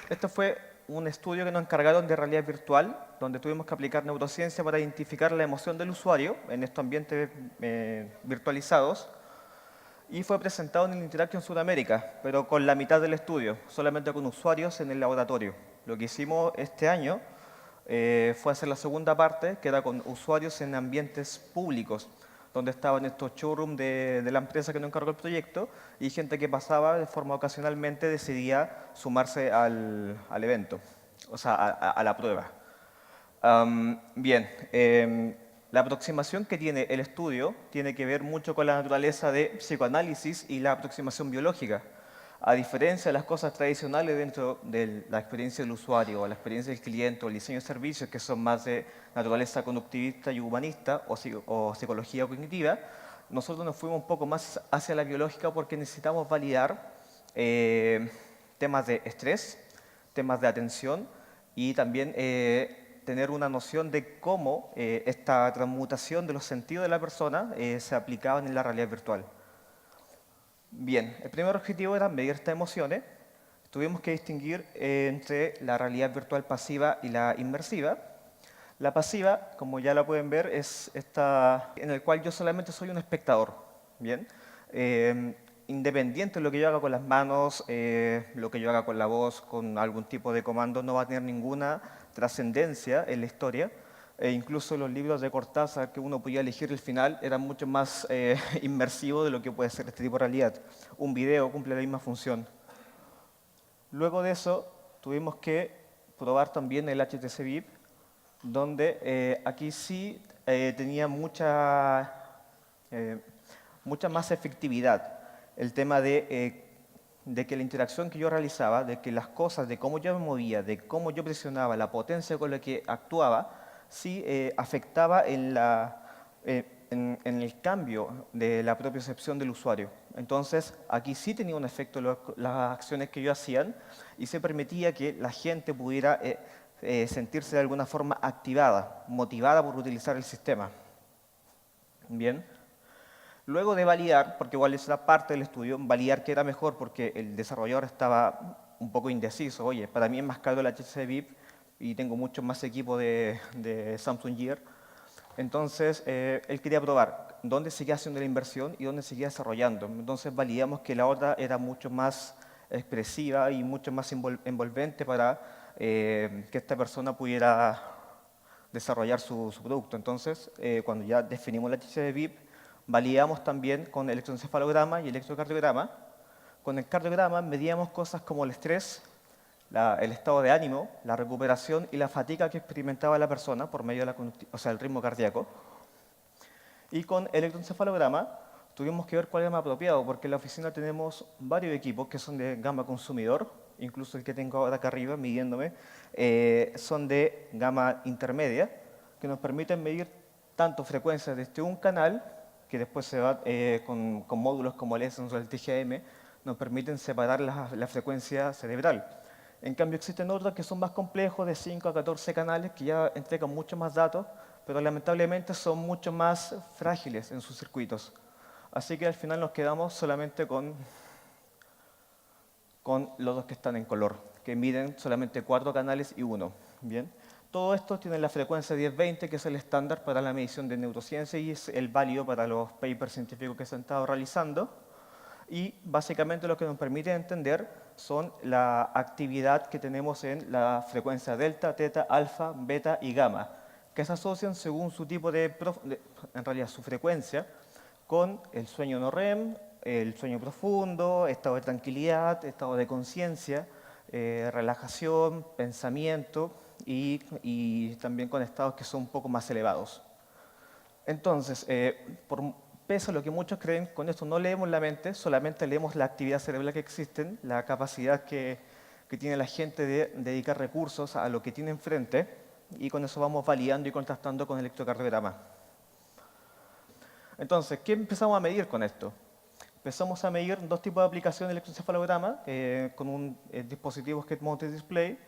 Este fue un estudio que nos encargaron de realidad virtual, donde tuvimos que aplicar neurociencia para identificar la emoción del usuario en estos ambientes virtualizados. Y fue presentado en el Interaction Sudamérica, pero con la mitad del estudio, solamente con usuarios en el laboratorio. Lo que hicimos este año fue hacer la segunda parte, que era con usuarios en ambientes públicos, donde estaban estos showrooms de la empresa que nos encargó el proyecto y gente que pasaba de forma ocasionalmente decidía sumarse al evento, o sea, a la prueba. Bien, la aproximación que tiene el estudio tiene que ver mucho con la naturaleza de psicoanálisis y la aproximación biológica. A diferencia de las cosas tradicionales dentro de la experiencia del usuario, o la experiencia del cliente, o el diseño de servicios, que son más de naturaleza conductivista y humanista, o psicología cognitiva, nosotros nos fuimos un poco más hacia la biológica porque necesitamos validar temas de estrés, temas de atención y también tener una noción de cómo esta transmutación de los sentidos de la persona se aplicaban en la realidad virtual. Bien, el primer objetivo era medir estas emociones. Tuvimos que distinguir entre la realidad virtual pasiva y la inmersiva. La pasiva, como ya la pueden ver, es esta en el cual yo solamente soy un espectador. Bien, independiente de lo que yo haga con las manos, lo que yo haga con la voz, con algún tipo de comando, no va a tener ninguna trascendencia en la historia. E incluso los libros de Cortázar que uno podía elegir el final eran mucho más inmersivos de lo que puede ser este tipo de realidad. Un video cumple la misma función. Luego de eso, tuvimos que probar también el HTC Vive, donde aquí sí tenía mucha más efectividad el tema de que la interacción que yo realizaba, de que las cosas, de cómo yo me movía, de cómo yo presionaba, la potencia con la que actuaba, sí afectaba en el cambio de la propia percepción del usuario. Entonces, aquí sí tenía un efecto las acciones que yo hacía y se permitía que la gente pudiera sentirse de alguna forma activada, motivada por utilizar el sistema. Bien. Luego de validar, porque igual es la parte del estudio, validar que era mejor porque el desarrollador estaba un poco indeciso. Oye, para mí es más caro el HTC Vive y tengo mucho más equipo de Samsung Gear. Entonces, él quería probar dónde seguía haciendo la inversión y dónde seguía desarrollando. Entonces, validamos que la otra era mucho más expresiva y mucho más envolvente para que esta persona pudiera desarrollar su producto. Entonces, cuando ya definimos la HTC Vive, validamos también con electroencefalograma y electrocardiograma. Con el cardiograma medíamos cosas como el estrés, el estado de ánimo, la recuperación y la fatiga que experimentaba la persona por medio de el ritmo cardíaco. Y con el electroencefalograma tuvimos que ver cuál era más apropiado, porque en la oficina tenemos varios equipos que son de gama consumidor, incluso el que tengo ahora acá arriba midiéndome, son de gama intermedia, que nos permiten medir tanto frecuencias desde un canal, que después se va con módulos como el Essence o el TGM, nos permiten separar la frecuencia cerebral. En cambio, existen otros que son más complejos, de 5 a 14 canales, que ya entregan mucho más datos, pero lamentablemente son mucho más frágiles en sus circuitos. Así que al final nos quedamos solamente con los dos que están en color, que miden solamente 4 canales y 1. Bien. Todo esto tiene la frecuencia 1020, que es el estándar para la medición de neurociencia y es el válido para los papers científicos que se han estado realizando. Y básicamente lo que nos permite entender son la actividad que tenemos en la frecuencia delta, teta, alfa, beta y gamma, que se asocian según su tipo en realidad su frecuencia, con el sueño no REM, el sueño profundo, estado de tranquilidad, estado de conciencia, relajación, pensamiento y también con estados que son un poco más elevados. Entonces, pese a lo que muchos creen, con esto no leemos la mente, solamente leemos la actividad cerebral que existe, la capacidad que tiene la gente de dedicar recursos a lo que tiene enfrente, y con eso vamos validando y contrastando con el electrocardiograma. Entonces, ¿qué empezamos a medir con esto? Empezamos a medir dos tipos de aplicación del electroencefalograma con un dispositivo Head Mounted Display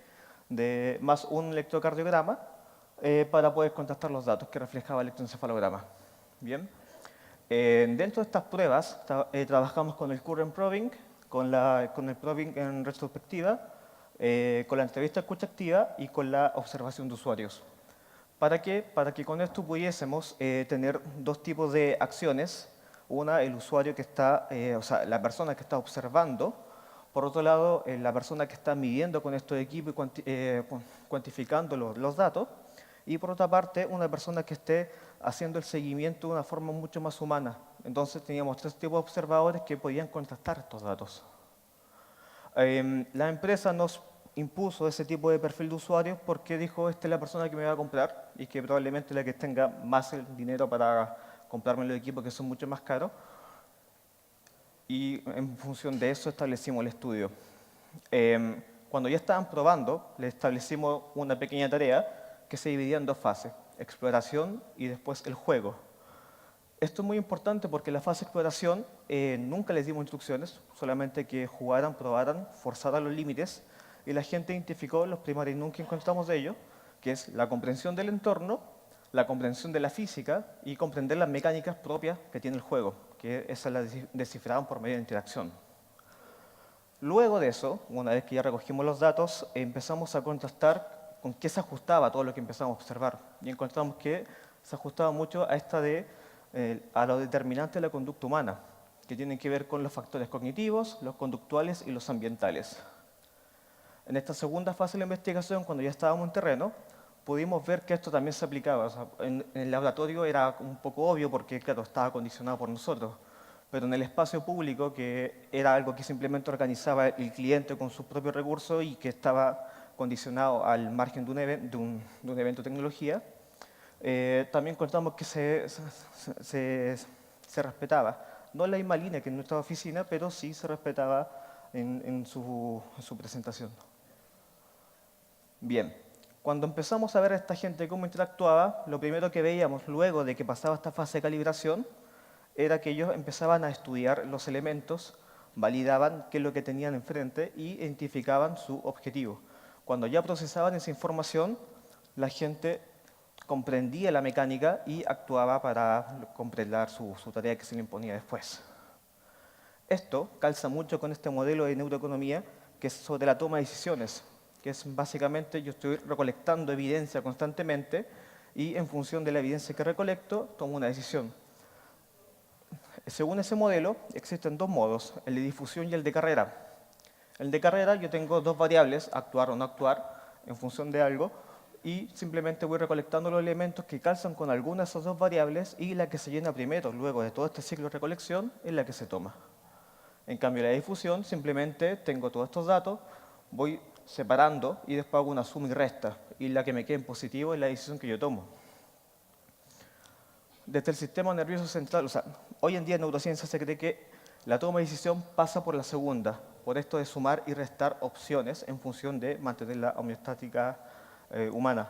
más un electrocardiograma para poder contrastar los datos que reflejaba el electroencefalograma. Bien. Dentro de estas pruebas trabajamos con el Current Probing, con el Probing en retrospectiva, con la entrevista escucha activa y con la observación de usuarios. ¿Para qué? Para que con esto pudiésemos tener dos tipos de acciones. Una, el usuario que está, o sea, la persona que está observando. Por otro lado, la persona que está midiendo con estos equipos y cuantificando los datos. Y por otra parte, una persona que esté haciendo el seguimiento de una forma mucho más humana. Entonces teníamos tres tipos de observadores que podían contrastar estos datos. La empresa nos impuso ese tipo de perfil de usuarios porque dijo, esta es la persona que me va a comprar y que probablemente la que tenga más el dinero para comprarme los equipos que son mucho más caros. Y en función de eso establecimos el estudio. Cuando ya estaban probando, le establecimos una pequeña tarea que se dividía en dos fases, exploración y después el juego. Esto es muy importante porque en la fase de exploración nunca les dimos instrucciones, solamente que jugaran, probaran, forzaran los límites y la gente identificó los primarios nunca que encontramos de ellos, que es la comprensión del entorno, la comprensión de la física y comprender las mecánicas propias que tiene el juego, que esas las descifraban por medio de interacción. Luego de eso, una vez que ya recogimos los datos, empezamos a contrastar con qué se ajustaba todo lo que empezamos a observar. Y encontramos que se ajustaba mucho a los determinantes de la conducta humana, que tienen que ver con los factores cognitivos, los conductuales y los ambientales. En esta segunda fase de la investigación, cuando ya estábamos en terreno, pudimos ver que esto también se aplicaba. O sea, en el laboratorio era un poco obvio porque, claro, estaba condicionado por nosotros, pero en el espacio público, que era algo que simplemente organizaba el cliente con sus propios recursos y que estaba condicionado al margen de un evento de tecnología, también contamos que se respetaba, no en la misma línea que en nuestra oficina, pero sí se respetaba en su presentación. Bien, cuando empezamos a ver a esta gente cómo interactuaba, lo primero que veíamos luego de que pasaba esta fase de calibración era que ellos empezaban a estudiar los elementos, validaban qué es lo que tenían enfrente y identificaban su objetivo. Cuando ya procesaban esa información, la gente comprendía la mecánica y actuaba para completar su tarea que se le imponía después. Esto calza mucho con este modelo de neuroeconomía que es sobre la toma de decisiones, que es básicamente yo estoy recolectando evidencia constantemente y en función de la evidencia que recolecto tomo una decisión. Según ese modelo existen dos modos, el de difusión y el de carrera. El de carrera yo tengo dos variables, actuar o no actuar, en función de algo, y simplemente voy recolectando los elementos que calzan con alguna de esas dos variables y la que se llena primero, luego de todo este ciclo de recolección, es la que se toma. En cambio, la difusión, simplemente tengo todos estos datos, voy separando y después hago una suma y resta, y la que me quede en positivo es la decisión que yo tomo. Desde el sistema nervioso central, o sea, hoy en día en neurociencia se cree que la toma de decisión pasa por la segunda, por esto de sumar y restar opciones en función de mantener la homeostática humana.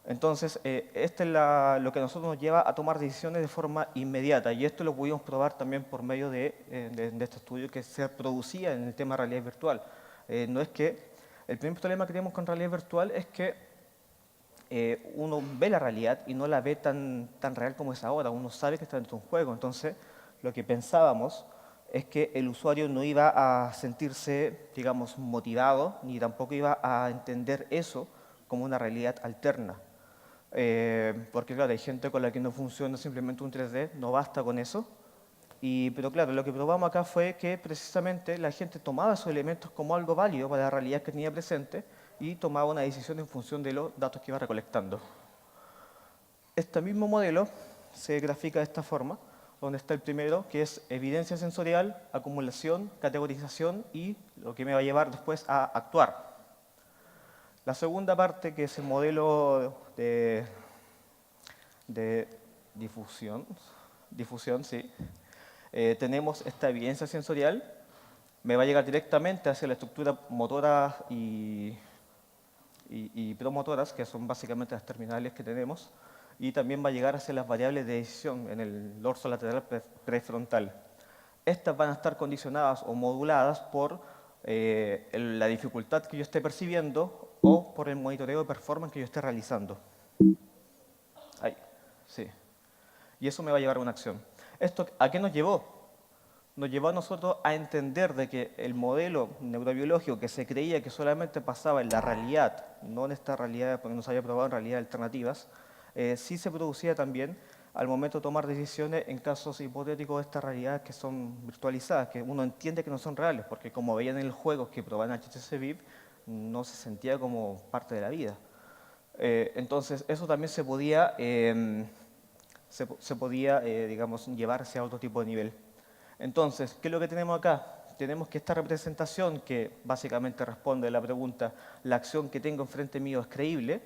Entonces, esto es lo que a nosotros nos lleva a tomar decisiones de forma inmediata y esto lo pudimos probar también por medio de este estudio que se producía en el tema de realidad virtual. No es que el primer problema que tenemos con realidad virtual es que uno ve la realidad y no la ve tan real como es ahora. Uno sabe que está dentro de un juego. Entonces, lo que pensábamos es que el usuario no iba a sentirse, digamos, motivado, ni tampoco iba a entender eso como una realidad alterna. Porque, claro, hay gente con la que no funciona simplemente un 3D, no basta con eso. Pero claro, lo que probamos acá fue que precisamente la gente tomaba esos elementos como algo válido para la realidad que tenía presente y tomaba una decisión en función de los datos que iba recolectando. Este mismo modelo se grafica de esta forma, donde está el primero, que es evidencia sensorial, acumulación, categorización y lo que me va a llevar después a actuar. La segunda parte, que es el modelo de difusión, sí. Tenemos esta evidencia sensorial, me va a llegar directamente hacia la estructura motora y promotoras, que son básicamente las terminales que tenemos, y también va a llegar hacia las variables de decisión en el dorso lateral prefrontal. Estas van a estar condicionadas o moduladas por la dificultad que yo esté percibiendo o por el monitoreo de performance que yo esté realizando. Ahí, sí. Y eso me va a llevar a una acción. ¿Esto a qué nos llevó? nos llevó a nosotros a entender de que el modelo neurobiológico que se creía que solamente pasaba en la realidad, no en esta realidad, porque no se había probado en realidades alternativas, sí se producía también al momento de tomar decisiones en casos hipotéticos de estas realidades que son virtualizadas, que uno entiende que no son reales, porque como veían en el juego que probaban HTC Vive, no se sentía como parte de la vida. Entonces, eso también se podía digamos, llevar hacia otro tipo de nivel. Entonces, ¿qué es lo que tenemos acá? Tenemos que esta representación, que básicamente responde a la pregunta, ¿la acción que tengo enfrente mío es creíble?,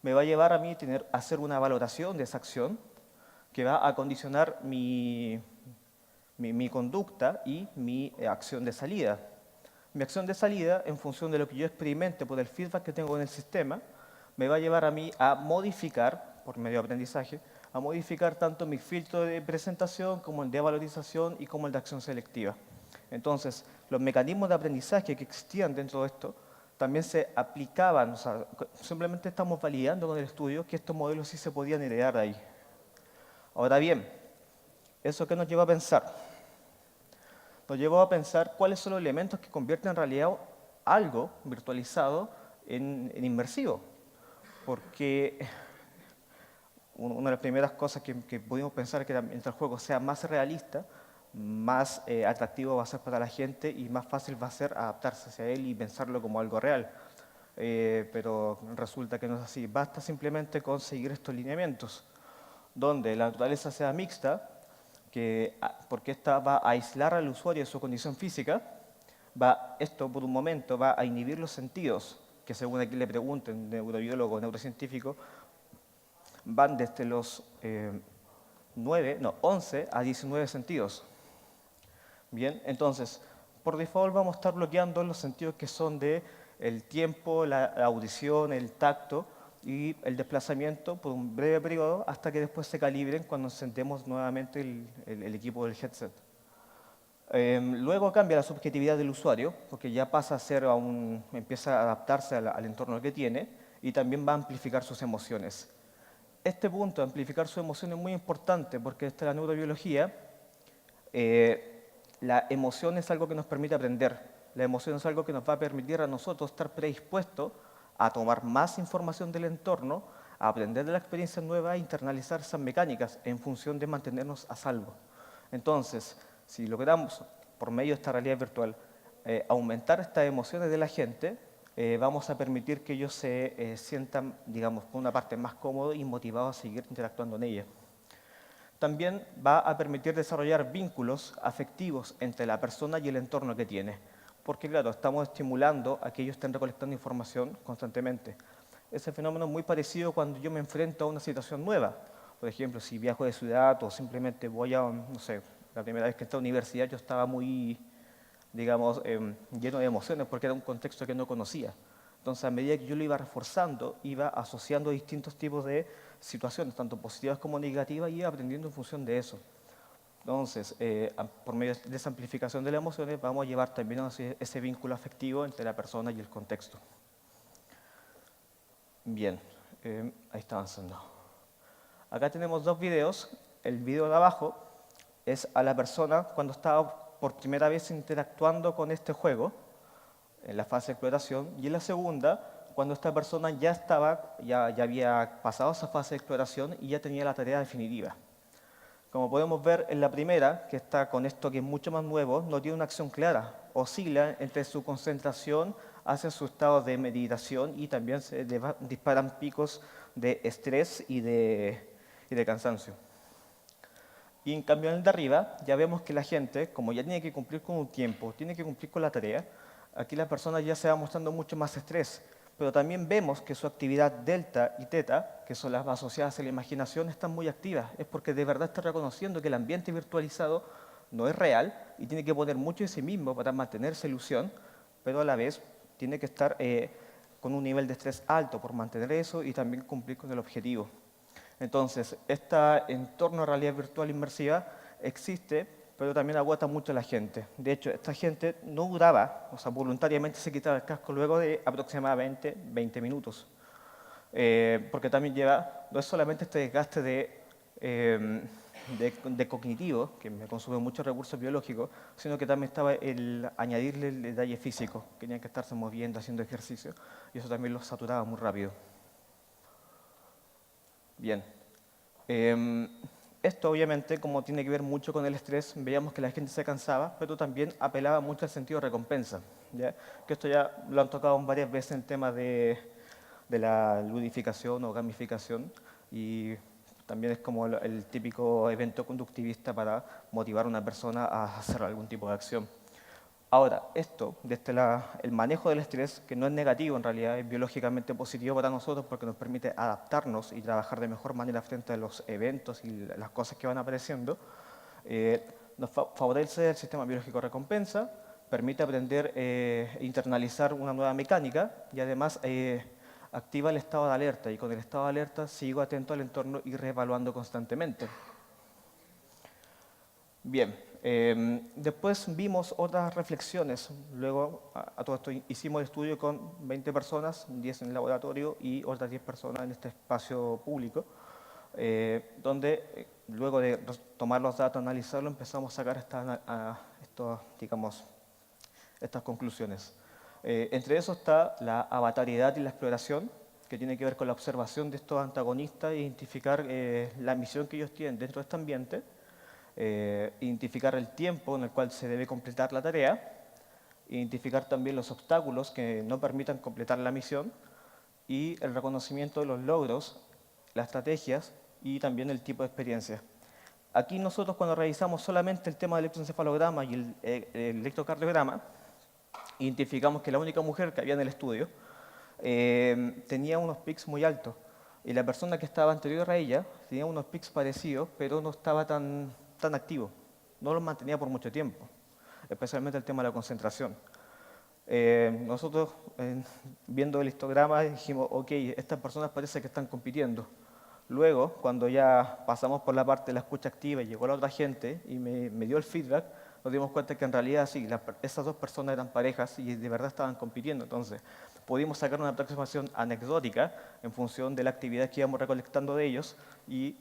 me va a llevar a mí a hacer una valoración de esa acción que va a condicionar mi conducta y mi acción de salida. Mi acción de salida, en función de lo que yo experimente por el feedback que tengo en el sistema, me va a llevar a mí a modificar, por medio de aprendizaje, a modificar tanto mi filtro de presentación como el de valorización y como el de acción selectiva. Entonces, los mecanismos de aprendizaje que existían dentro de esto también se aplicaban, o sea, simplemente estamos validando con el estudio que estos modelos sí se podían heredar de ahí. Ahora bien, ¿eso qué nos lleva a pensar? Nos llevó a pensar cuáles son los elementos que convierten en realidad algo virtualizado en inmersivo. Porque una de las primeras cosas que pudimos pensar es que mientras el juego sea más realista, más atractivo va a ser para la gente y más fácil va a ser adaptarse hacia él y pensarlo como algo real. Pero resulta que no es así. Basta simplemente con seguir estos lineamientos, donde la naturaleza sea mixta, porque esta va a aislar al usuario de su condición física, esto por un momento va a inhibir los sentidos, que según aquí le pregunten, neurobiólogo o neurocientífico, van desde los 11 a 19 sentidos. Bien, entonces, por default vamos a estar bloqueando los sentidos que son de el tiempo, la audición, el tacto y el desplazamiento por un breve periodo hasta que después se calibren cuando encendemos nuevamente el equipo del headset. Luego cambia la subjetividad del usuario, porque ya pasa a ser empieza a adaptarse al entorno que tiene y también va a amplificar sus emociones. Este punto de amplificar sus emociones es muy importante porque esta es la neurobiología. La emoción es algo que nos permite aprender. La emoción es algo que nos va a permitir a nosotros estar predispuestos a tomar más información del entorno, a aprender de la experiencia nueva e internalizar esas mecánicas en función de mantenernos a salvo. Entonces, si logramos, por medio de esta realidad virtual, aumentar estas emociones de la gente, vamos a permitir que ellos se sientan, digamos, por una parte más cómodos y motivados a seguir interactuando en ella. También va a permitir desarrollar vínculos afectivos entre la persona y el entorno que tiene. Porque, claro, estamos estimulando a que ellos estén recolectando información constantemente. Ese fenómeno es muy parecido cuando yo me enfrento a una situación nueva. Por ejemplo, si viajo de ciudad o simplemente voy a, no sé, la primera vez que entré a la universidad yo estaba muy, digamos, lleno de emociones porque era un contexto que no conocía. Entonces, a medida que yo lo iba reforzando, iba asociando distintos tipos de situaciones, tanto positivas como negativas, y iba aprendiendo en función de eso. Entonces, por medio de esa amplificación de las emociones, vamos a llevar también ese vínculo afectivo entre la persona y el contexto. Bien, ahí está avanzando. Acá tenemos dos videos. El video de abajo es a la persona cuando estaba por primera vez interactuando con este juego, en la fase de exploración, y en la segunda, cuando esta persona ya había pasado esa fase de exploración y ya tenía la tarea definitiva. Como podemos ver en la primera, que está con esto que es mucho más nuevo, no tiene una acción clara, oscila entre su concentración hacia su estado de meditación y también se disparan picos de estrés y de cansancio. Y en cambio en el de arriba ya vemos que la gente, como ya tiene que cumplir con un tiempo, tiene que cumplir con la tarea, aquí la persona ya se va mostrando mucho más estrés, pero también vemos que su actividad delta y teta, que son las asociadas a la imaginación, están muy activas. Es porque de verdad está reconociendo que el ambiente virtualizado no es real y tiene que poner mucho de sí mismo para mantener esa ilusión, pero a la vez tiene que estar con un nivel de estrés alto por mantener eso y también cumplir con el objetivo. Entonces, este entorno de realidad virtual inmersiva existe, pero también agota mucho a la gente. De hecho, esta gente no duraba, o sea, voluntariamente se quitaba el casco luego de aproximadamente 20 minutos. Porque también lleva, no es solamente este desgaste de cognitivo, que me consume muchos recursos biológicos, sino que también estaba el añadirle el detalle físico, que tenían que estarse moviendo, haciendo ejercicio, y eso también los saturaba muy rápido. Bien. Esto obviamente, como tiene que ver mucho con el estrés, veíamos que la gente se cansaba, pero también apelaba mucho al sentido de recompensa. ¿Ya? Que esto ya lo han tocado varias veces en temas de la ludificación o gamificación, y también es como el típico evento conductivista para motivar a una persona a hacer algún tipo de acción. Ahora, esto, desde el manejo del estrés, que no es negativo en realidad, es biológicamente positivo para nosotros porque nos permite adaptarnos y trabajar de mejor manera frente a los eventos y las cosas que van apareciendo, nos favorece el sistema biológico de recompensa, permite aprender e internalizar una nueva mecánica y además activa el estado de alerta, y con el estado de alerta sigo atento al entorno y reevaluando constantemente. Bien, después vimos otras reflexiones. Luego, a todo esto, hicimos el estudio con 20 personas, 10 en el laboratorio y otras 10 personas en este espacio público, donde luego de tomar los datos, analizarlos, empezamos a sacar estas conclusiones. Entre eso está la avatariedad y la exploración, que tiene que ver con la observación de estos antagonistas e identificar la misión que ellos tienen dentro de este ambiente. Identificar el tiempo en el cual se debe completar la tarea, identificar también los obstáculos que no permitan completar la misión y el reconocimiento de los logros, las estrategias y también el tipo de experiencia. Aquí nosotros, cuando revisamos solamente el tema del electroencefalograma y el electrocardiograma, identificamos que la única mujer que había en el estudio tenía unos pics muy altos, y la persona que estaba anterior a ella tenía unos pics parecidos, pero no estaba tan activo, no los mantenía por mucho tiempo, especialmente el tema de la concentración. Nosotros, viendo el histograma, dijimos, ok, estas personas parece que están compitiendo. Luego, cuando ya pasamos por la parte de la escucha activa y llegó la otra gente y me dio el feedback, nos dimos cuenta que en realidad sí, esas dos personas eran parejas y de verdad estaban compitiendo. Entonces, pudimos sacar una aproximación anecdótica en función de la actividad que íbamos recolectando de ellos y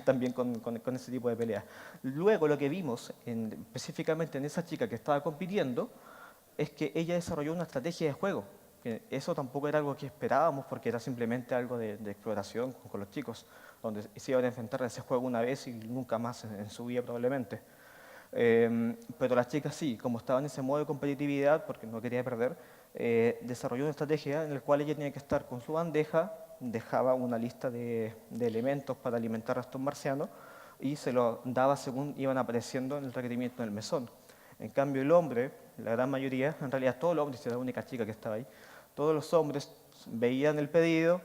también con ese tipo de peleas. Luego, lo que vimos específicamente en esa chica que estaba compitiendo es que ella desarrolló una estrategia de juego. Eso tampoco era algo que esperábamos, porque era simplemente algo de exploración con los chicos, donde se iban a enfrentar a ese juego una vez y nunca más en su vida probablemente. Pero las chicas sí, como estaban en ese modo de competitividad, porque no quería perder, desarrolló una estrategia en la cual ella tenía que estar con su bandeja, dejaba una lista de elementos para alimentar a estos marcianos y se los daba según iban apareciendo en el requerimiento del mesón. En cambio, el hombre, la gran mayoría, en realidad todos los hombres, era la única chica que estaba ahí, todos los hombres veían el pedido,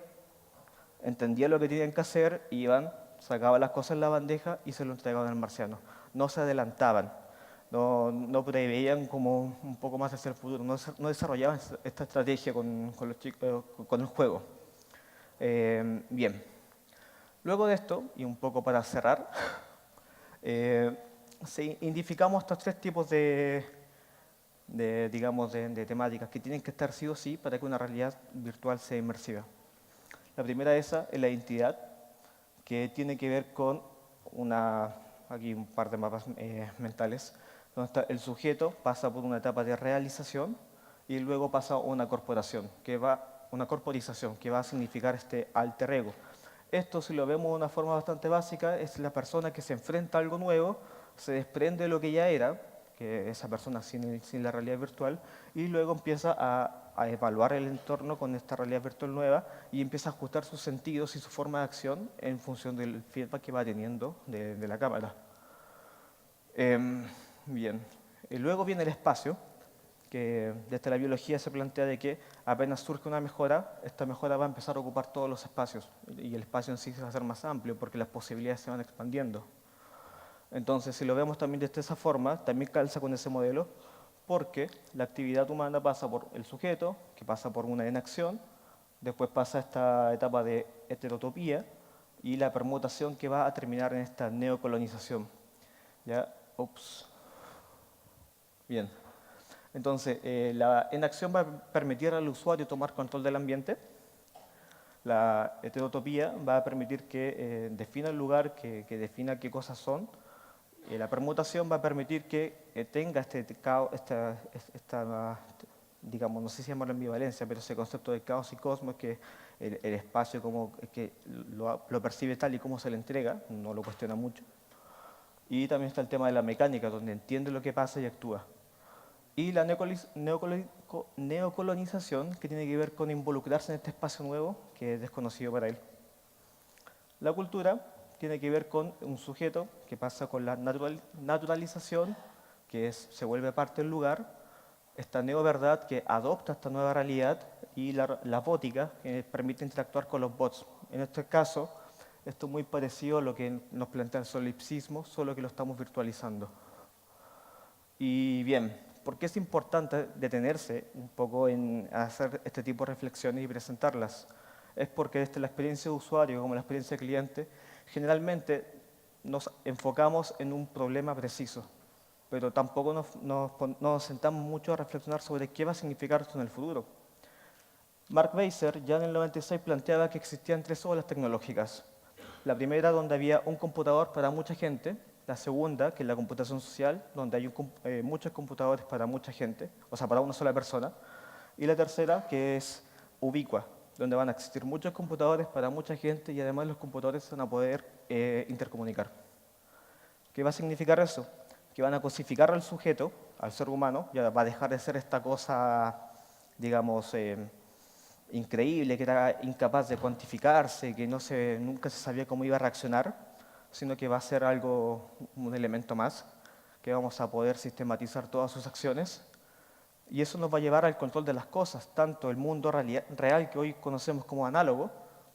entendían lo que tenían que hacer, iban, sacaban las cosas en la bandeja y se lo entregaban al marciano. No se adelantaban, no preveían como un poco más hacia el futuro, no desarrollaban esta estrategia con los chicos, con el juego. Bien, luego de esto, y un poco para cerrar, identificamos estos tres tipos de temáticas que tienen que estar sí o sí para que una realidad virtual sea inmersiva. La primera de esas es la identidad, que tiene que ver con aquí un par de mapas mentales, donde está el sujeto, pasa por una etapa de realización y luego pasa a una corporización, que va a significar este alter ego. Esto, si lo vemos de una forma bastante básica, es la persona que se enfrenta a algo nuevo, se desprende de lo que ya era, que esa persona sin la realidad virtual, y luego empieza a evaluar el entorno con esta realidad virtual nueva y empieza a ajustar sus sentidos y su forma de acción en función del feedback que va teniendo de la cámara. Bien, y luego viene el espacio, que desde la biología se plantea de que apenas surge una mejora, esta mejora va a empezar a ocupar todos los espacios y el espacio en sí se va a hacer más amplio porque las posibilidades se van expandiendo. Entonces, si lo vemos también de esa forma, también calza con ese modelo, porque la actividad humana pasa por el sujeto, que pasa por una inacción, después pasa esta etapa de heterotopía y la permutación que va a terminar en esta neocolonización. ¿Ya? Ups. Bien. Entonces, la inacción va a permitir al usuario tomar control del ambiente. La heterotopía va a permitir que defina el lugar, que defina qué cosas son. La permutación va a permitir que tenga este caos, digamos, no sé si llamarlo ambivalencia, pero ese concepto de caos y cosmos, que el espacio como que lo percibe tal y como se le entrega, no lo cuestiona mucho. Y también está el tema de la mecánica, donde entiende lo que pasa y actúa. Y la neocolonización, que tiene que ver con involucrarse en este espacio nuevo, que es desconocido para él. La cultura tiene que ver con un sujeto que pasa con la naturalización, se vuelve parte del lugar, esta neoverdad que adopta esta nueva realidad, y la bótica, que permite interactuar con los bots. En este caso, esto es muy parecido a lo que nos plantea el solipsismo, solo que lo estamos virtualizando. Y bien, ¿por qué es importante detenerse un poco en hacer este tipo de reflexiones y presentarlas? Es porque desde la experiencia de usuario como la experiencia de cliente, generalmente nos enfocamos en un problema preciso, pero tampoco nos sentamos mucho a reflexionar sobre qué va a significar esto en el futuro. Mark Weiser ya en el 96 planteaba que existían tres olas tecnológicas. La primera, donde había un computador para mucha gente. La segunda, que es la computación social, donde hay muchos computadores para mucha gente, o sea, para una sola persona. Y la tercera, que es ubicua, donde van a existir muchos computadores para mucha gente y además los computadores se van a poder intercomunicar. ¿Qué va a significar eso? Que van a cosificar al sujeto, al ser humano, ya va a dejar de ser esta cosa, digamos, increíble, que era incapaz de cuantificarse, que nunca se sabía cómo iba a reaccionar, sino que va a ser un elemento más, que vamos a poder sistematizar todas sus acciones. Y eso nos va a llevar al control de las cosas, tanto el mundo real que hoy conocemos como análogo,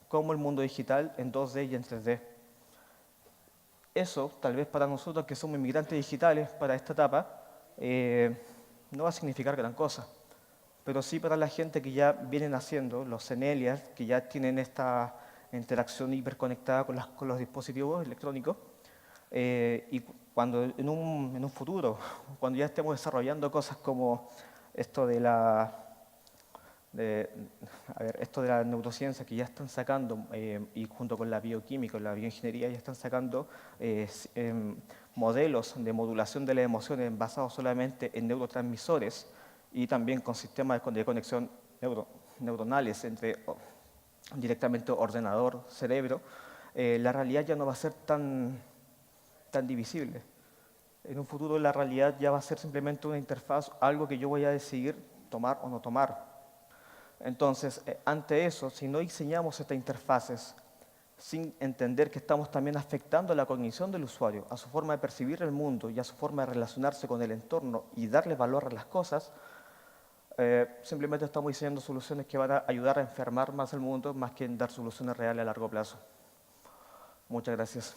como el mundo digital en 2D y en 3D. Eso, tal vez para nosotros que somos inmigrantes digitales para esta etapa, no va a significar gran cosa. Pero sí para la gente que ya vienen haciendo, los Zenelias, que ya tienen esta interacción hiperconectada con los dispositivos electrónicos, y cuando en un futuro, cuando ya estemos desarrollando cosas como esto de esto de la neurociencia que ya están sacando, y junto con la bioquímica, la bioingeniería, ya están sacando modelos de modulación de las emociones basados solamente en neurotransmisores y también con sistemas de conexión neuronales entre directamente ordenador-cerebro, la realidad ya no va a ser tan divisible. En un futuro la realidad ya va a ser simplemente una interfaz, algo que yo voy a decidir tomar o no tomar. Entonces, ante eso, si no diseñamos estas interfaces sin entender que estamos también afectando la cognición del usuario, a su forma de percibir el mundo y a su forma de relacionarse con el entorno y darle valor a las cosas, simplemente estamos diseñando soluciones que van a ayudar a enfermar más el mundo, más que en dar soluciones reales a largo plazo. Muchas gracias.